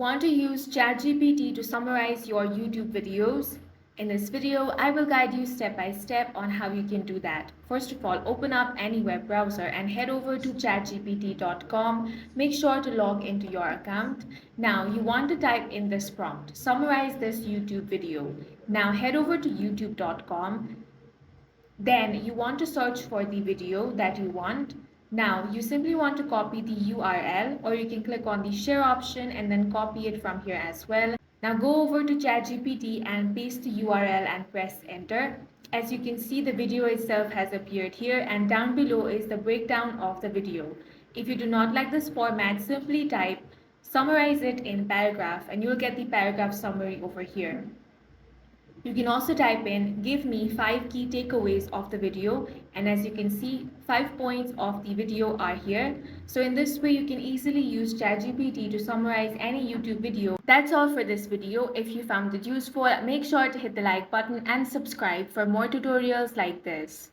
want to use ChatGPT to summarize your YouTube videos? In this video, I will guide you step by step on how you can do that. First of all, open up any web browser and head over to chatgpt.com. Make sure to log into your account. Now, you want to type in this prompt, summarize this YouTube video. Now, head over to youtube.com. Then you want to search for the video that you want. Now you simply want to copy the URL, or you can click on the share option and then copy it from here as well. Now go over to ChatGPT and paste the URL and press enter. As you can see, the video itself has appeared here, and down below is the breakdown of the video. If you do not like this format, simply type summarize it in paragraph and you will get the paragraph summary over here. You can also type in give me 5 key takeaways of the video, and as you can see, 5 points of the video are here. So in this way you can easily use ChatGPT to summarize any YouTube video. That's all for this video. If you found it useful, make sure to hit the like button and subscribe for more tutorials like this.